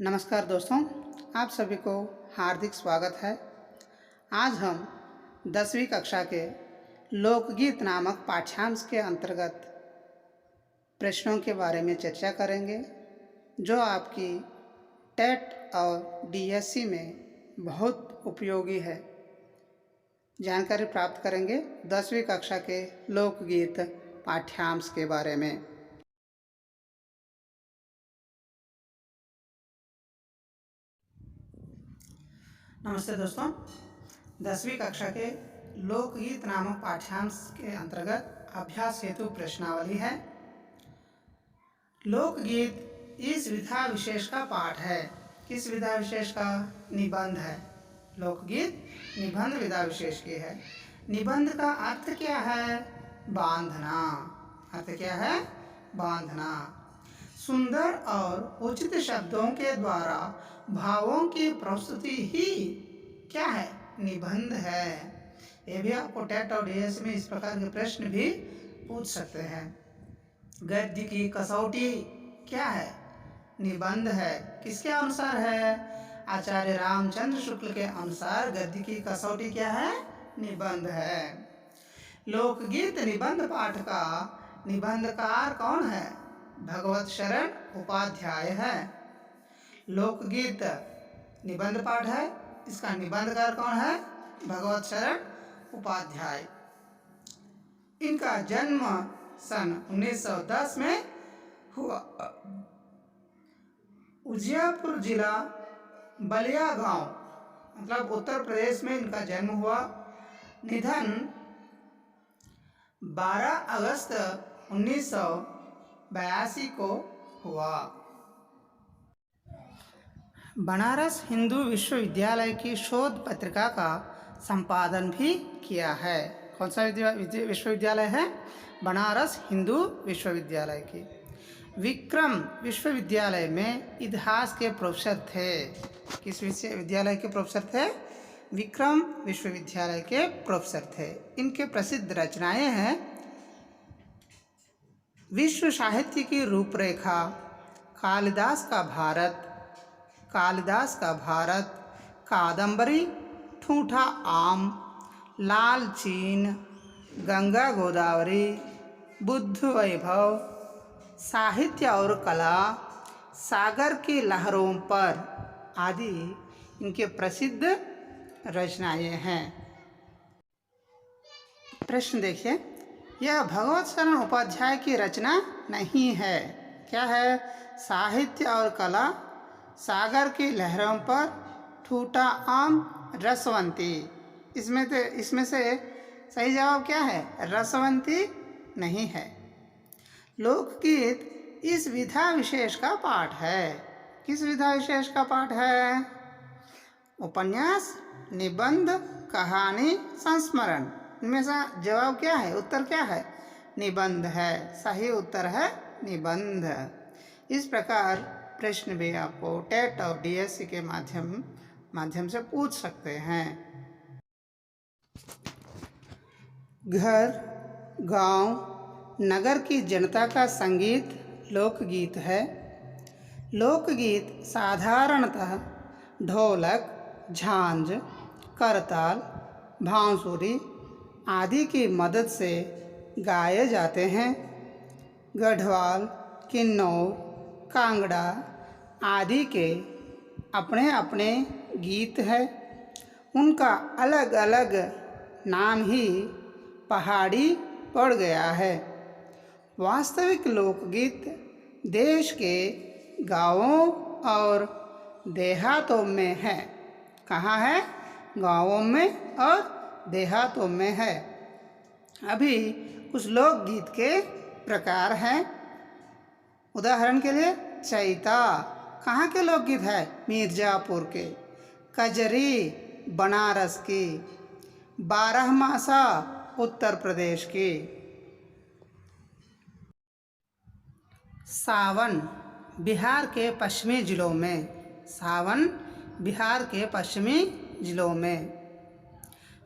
नमस्कार दोस्तों, आप सभी को हार्दिक स्वागत है। आज हम 10वीं कक्षा के लोकगीत नामक पाठ्यांश के अंतर्गत प्रश्नों के बारे में चर्चा करेंगे, जो आपकी टेट और डीएससी में बहुत उपयोगी है। जानकारी प्राप्त करेंगे 10वीं कक्षा के लोकगीत पाठ्यांश के बारे में। नमस्ते दोस्तों, 10वीं कक्षा के लोकगीत नामक पाठ्यांश के अंतर्गत अभ्यास हेतु प्रश्नावली है। लोकगीत इस विधा विशेष का पाठ है। किस विधा विशेष का? निबंध है। लोकगीत निबंध विधा विशेष की है। निबंध का अर्थ क्या है? बांधना। अर्थ क्या है? बांधना। सुंदर और उचित शब्दों के द्वारा भावों की प्रस्तुति ही क्या है? निबंध है। ये भी आपको टेट और डीएस में इस प्रकार के प्रश्न भी पूछ सकते हैं। गद्य की कसौटी क्या है? निबंध है। किसके अनुसार है? आचार्य रामचंद्र शुक्ल के अनुसार गद्य की कसौटी क्या है? निबंध है। लोकगीत निबंध पाठ का निबंधकार कौन है? भगवत शरण उपाध्याय है। लोकगीत निबंध पाठ है, इसका निबंधकार कौन है? भगवत शरण उपाध्याय। इनका जन्म सन 1910 में हुआ। उजियापुर जिला बलिया गांव मतलब उत्तर प्रदेश में इनका जन्म हुआ। निधन 12 अगस्त 1982 को हुआ। बनारस हिंदू विश्वविद्यालय की शोध पत्रिका का संपादन भी किया है। कौन सा विश्वविद्यालय है? बनारस हिंदू विश्वविद्यालय की। विक्रम विश्वविद्यालय में इतिहास के प्रोफेसर थे। किस विश्वविद्यालय के प्रोफेसर थे? विक्रम विश्वविद्यालय के प्रोफेसर थे। इनके प्रसिद्ध रचनाएं हैं विश्व साहित्य की रूपरेखा, कालिदास का भारत, कालिदास का भारत, कादंबरी, ठूठा आम, लाल चीन, गंगा गोदावरी, बुद्ध वैभव, साहित्य और कला, सागर की लहरों पर आदि इनके प्रसिद्ध रचनाएं हैं। प्रश्न देखिए, यह भगवत शरण उपाध्याय की रचना नहीं है। क्या है? साहित्य और कला, सागर की लहरों पर, ठूठा आम, रसवंती। इसमें से सही जवाब क्या है? रसवंती नहीं है। लोकगीत इस विधा विशेष का पाठ है। किस विधा विशेष का पाठ है? उपन्यास, निबंध, कहानी, संस्मरण। इनमें से जवाब क्या है? उत्तर क्या है? निबंध है। सही उत्तर है निबंध। इस प्रकार प्रश्न भी आपको टेट और डीएससी के माध्यम से पूछ सकते हैं। घर, गांव, नगर की जनता का संगीत लोकगीत है। लोकगीत साधारणतः ढोलक, झांझ, करताल, बांसुरी आदि की मदद से गाए जाते हैं। गढ़वाल, किन्नौर, कांगड़ा आदि के अपने अपने गीत हैं। उनका अलग अलग नाम ही पहाड़ी पड़ गया है। वास्तविक लोकगीत देश के गांवों और देहातों में है। कहाँ है? गांवों में और देहातों में है। अभी कुछ लोकगीत के प्रकार हैं। उदाहरण के लिए चैता कहाँ के लोकगीत है? मिर्जापुर के। कजरी बनारस की। बारहमासा उत्तर प्रदेश की। सावन बिहार के पश्चिमी जिलों में। सावन बिहार के पश्चिमी जिलों में।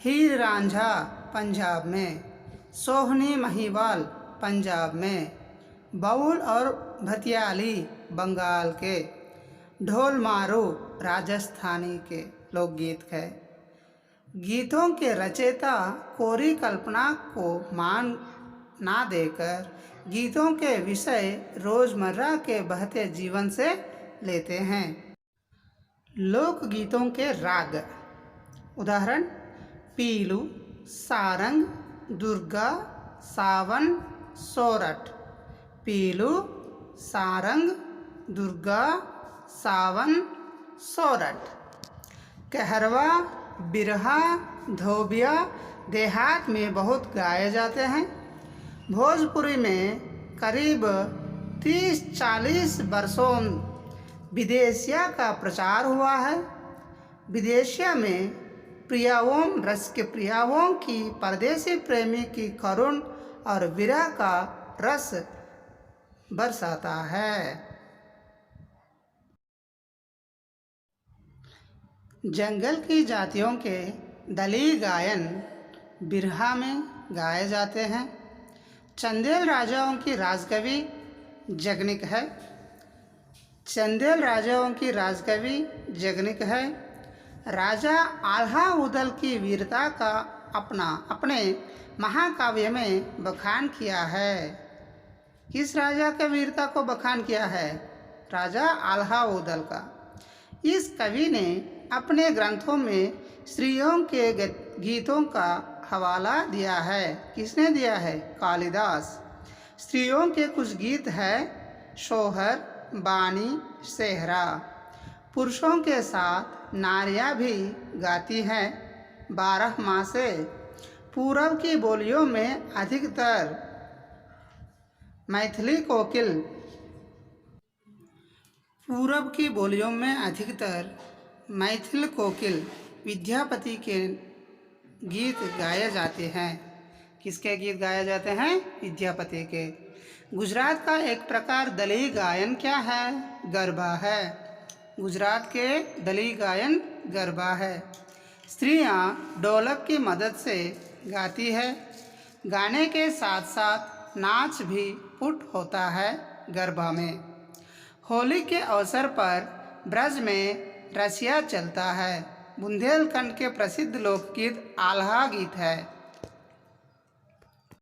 हीर रांझा पंजाब में। सोहनी महिवाल पंजाब में। बाउल और भतियाली बंगाल के। ढोल मारो राजस्थानी के लोकगीत है। गीतों के रचयिता कोरी कल्पना को मान ना देकर गीतों के विषय रोजमर्रा के बहते जीवन से लेते हैं। लोकगीतों के राग, उदाहरण पीलू, सारंग, दुर्गा, सावन, सोरठ। पीलू, सारंग, दुर्गा, सावन, सोरठ। कहरवा, बिरहा, धोबिया देहात में बहुत गाए जाते हैं। भोजपुरी में करीब 30-40 वर्षों विदेशिया का प्रचार हुआ है। विदेशिया में प्रियाओं, रस के प्रियाओं की परदेसी प्रेमी की करुण और विरह का रस बरसाता है। जंगल की जातियों के दली गायन बिरहा में गाए जाते हैं। चंदेल राजाओं की राजकवि जगनिक है। चंदेल राजाओं की राजकवि जगनिक है। राजा आल्हा उदल की वीरता का अपने महाकाव्य में बखान किया है। किस राजा के वीरता को बखान किया है? राजा आल्हा उदल का। इस कवि ने अपने ग्रंथों में स्त्रियों के गीतों का हवाला दिया है। किसने दिया है? कालिदास। स्त्रियों के कुछ गीत है शोहर, बानी, सेहरा। पुरुषों के साथ नारियां भी गाती हैं 12 मासे। पूरब की बोलियों में अधिकतर मैथिली कोकिल पूरब की बोलियों में अधिकतर मैथिल कोकिल विद्यापति के गीत गाए जाते हैं। किसके गीत गाए जाते हैं? विद्यापति के। गुजरात का एक प्रकार दली गायन क्या है? गरबा है। गुजरात के दली गायन गरबा है। स्त्रियां ढोलक की मदद से गाती है। गाने के साथ साथ नाच भी पुट होता है गरबा में। होली के अवसर पर ब्रज में रसिया चलता है। बुंदेलखंड के प्रसिद्ध लोकगीत आल्हा गीत है।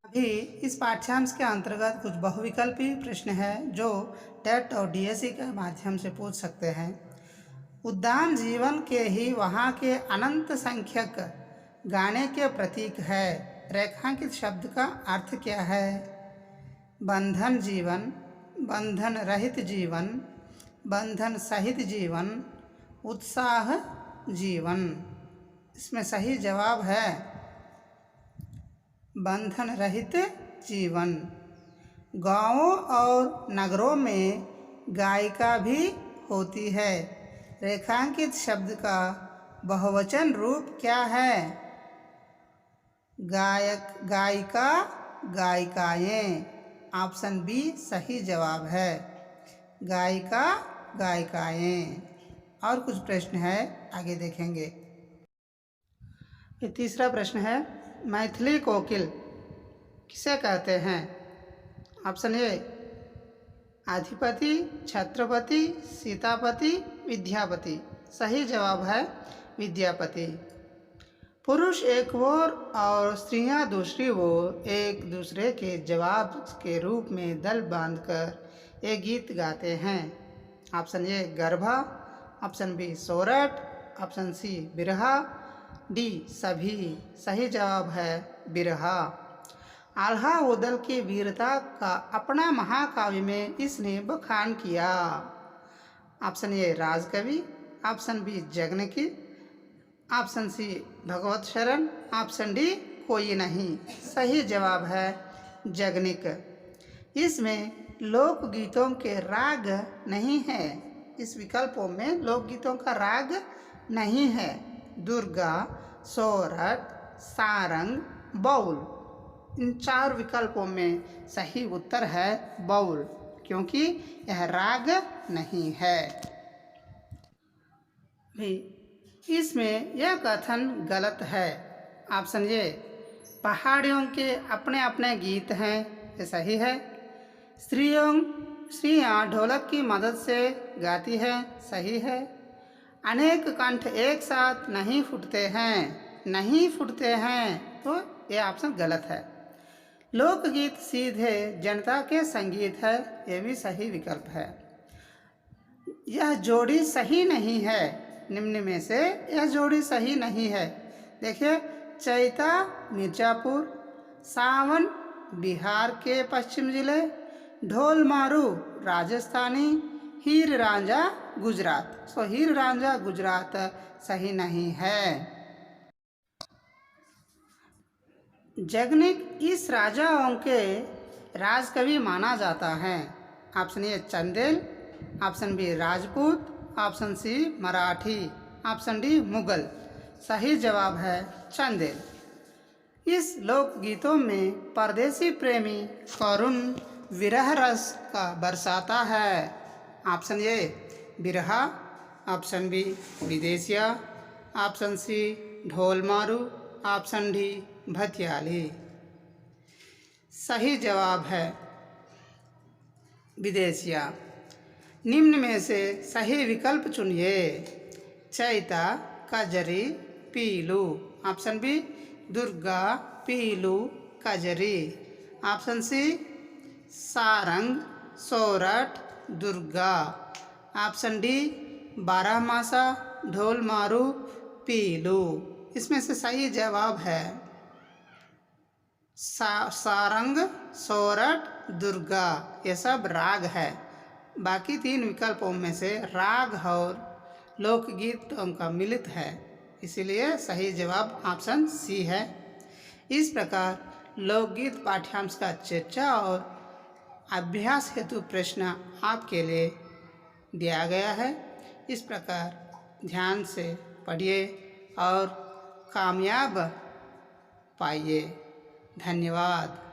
अभी इस पाठ्यांश के अंतर्गत कुछ बहुविकल्पी प्रश्न है जो टेट और डीएससी के माध्यम से पूछ सकते हैं। उद्यान जीवन के ही वहाँ के अनंत संख्यक गाने के प्रतीक है। रेखांकित शब्द का अर्थ क्या है? बंधन जीवन, बंधन रहित जीवन, बंधन सहित जीवन, उत्साह जीवन। इसमें सही जवाब है बंधन रहित जीवन। गांवों और नगरों में गायिका भी होती है। रेखांकित शब्द का बहुवचन रूप क्या है? गायक, गायिका, गायिकाएं। ऑप्शन बी सही जवाब है, गायिका, गायिकाएं। और कुछ प्रश्न है, आगे देखेंगे। ये तीसरा प्रश्न है, मैथिली कोकिल किसे कहते हैं? ऑप्शन ए अधिपति, छत्रपति, सीतापति, विद्यापति। सही जवाब है विद्यापति। पुरुष एक ओर और स्त्रियां दूसरी ओर एक दूसरे के जवाब के रूप में दल बांधकर एक गीत गाते हैं। Option A garba, option B Sorath, option C Birha, D सभी। सही जवाब है बिरहा। आल्हा उदल की वीरता का अपना महाकाव्य में इसने बखान किया। ऑप्शन ए राजकवि, ऑप्शन बी जगनकी, option C Bhagwat Sharan, option D कोई नहीं। सही जवाब है जगनिक। इसमें लोकगीतों के राग नहीं है। इस विकल्पों में लोकगीतों का राग नहीं है। दुर्गा, सोरठ, सारंग, बाउल, इन 4 विकल्पों में सही उत्तर है बाउल, क्योंकि यह राग नहीं है। इसमें यह कथन गलत है। ऑप्शन ए पहाड़ियों के अपने अपने गीत हैं, ये सही है। स्त्रियां ढोलक की मदद से गाती है, सही है। अनेक कंठ एक साथ नहीं फूटते हैं, नहीं फूटते हैं, तो ये ऑप्शन गलत है। लोकगीत सीधे जनता के संगीत है, ये भी सही विकल्प है। यह जोड़ी सही नहीं है, निम्न में से यह जोड़ी सही नहीं है। देखिए, चैता मिर्जापुर, सावन बिहार के पश्चिम जिले, ढोल मारू राजस्थानी, हीर रांझा गुजरात। सो हीर रांझा गुजरात सही नहीं है। जगनिक इस राजाओं के राजकवि माना जाता है। Option A Chandel, option B Rajput, option C Marathi, option D Mughal. सही जवाब है चंदेल। इस लोकगीतों में परदेसी प्रेमी करुण विरह रस का बरसाता है। ऑप्शन ए बिरहा, ऑप्शन बी विदेशिया, ऑप्शन सी ढोल मारू, ऑप्शन डी भतियाली। सही जवाब है विदेशिया। निम्न में से सही विकल्प चुनिए। चैता कजरी पीलू, ऑप्शन बी दुर्गा पीलू कजरी, ऑप्शन सी सारंग सोरठ दुर्गा, ऑप्शन डी बारहमासा ढोल मारू पीलू। इसमें से सही जवाब है सारंग सोरठ दुर्गा। ये सब राग है। बाकी तीन विकल्पों में से राग और लोकगीतों का मिलित है, इसीलिए सही जवाब ऑप्शन सी है। इस प्रकार लोकगीत पाठ्यांश का चर्चा और अभ्यास हेतु प्रश्न आपके लिए दिया गया है। इस प्रकार ध्यान से पढ़िए और कामयाब पाइए। धन्यवाद।